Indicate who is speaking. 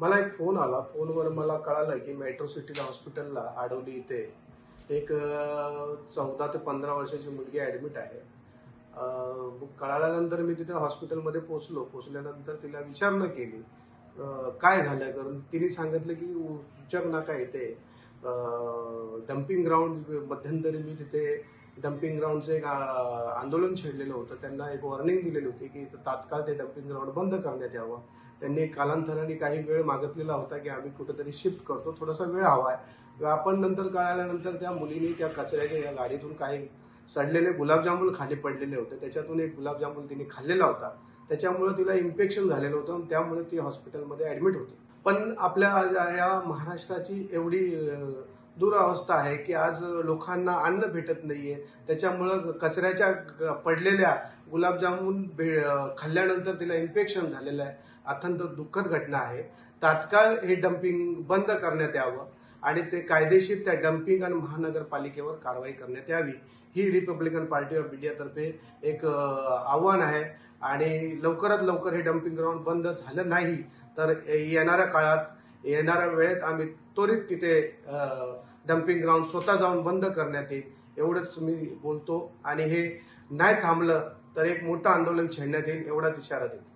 Speaker 1: मला एक फोन आला. फोनवर मला कळालं की मेट्रो सिटी हॉस्पिटलला आडवली इथे एक 14 ते 15 वर्षाची मुलगी ॲडमिट आहे. कळाल्यानंतर मी तिथे हॉस्पिटलमध्ये पोचल्यानंतर तिला विचारणा केली, काय झालं. कारण तिने सांगितलं की उच्चक नाका येथे डम्पिंग ग्राउंड मध्यंतरी मी तिथे डम्पिंग ग्राउंडचं एक आंदोलन छेडलेलं होतं. त्यांना एक वॉर्निंग दिलेली होती की तात्काळ ते डम्पिंग ग्राउंड बंद करण्यात यावं. त्यांनी कालांतराने काही वेळ मागितलेला होता की आम्ही कुठेतरी शिफ्ट करतो, थोडासा वेळ हवा आहे. आपण नंतर कळाल्यानंतर त्या मुलीने त्या कचऱ्याच्या या गाडीतून काही सडलेले गुलाबजामुन खाली पडलेले होते. त्याच्यातून एक गुलाबजामुन तिने खाल्लेला होता. त्याच्यामुळे तिला इन्फेक्शन झालेलं होतं आणि त्यामुळे ती हॉस्पिटलमध्ये ॲडमिट होती. पण आपल्या या महाराष्ट्राची एवढी दुरावस्था आहे की आज लोकांना अन्न भेटत नाहीये. त्याच्यामुळं कचऱ्याच्या पडलेल्या गुलाबजामुन खाल्ल्यानंतर तिला इन्फेक्शन झालेलं आहे. अत्यंत दुःखद घटना आहे. तात्काळ हे डम्पिंग बंद करण्यात यावं आणि ते कायदेशीर त्या डम्पिंग आणि महानगरपालिकेवर कारवाई करण्यात यावी, ही रिपब्लिकन पार्टी ऑफ इंडियातर्फे एक आव्हान आहे. आणि लवकरात लवकर हे डम्पिंग ग्राउंड बंद झालं नाही तर येणाऱ्या काळात, येणाऱ्या वेळेत आम्ही त्वरित तिथे डम्पिंग ग्राउंड स्वतः जाऊन बंद करण्यात येईल, एवढंच मी बोलतो. आणि हे नाही थांबलं तर एक मोठं आंदोलन छेडण्यात येईल, एवढाच इशारा देतो.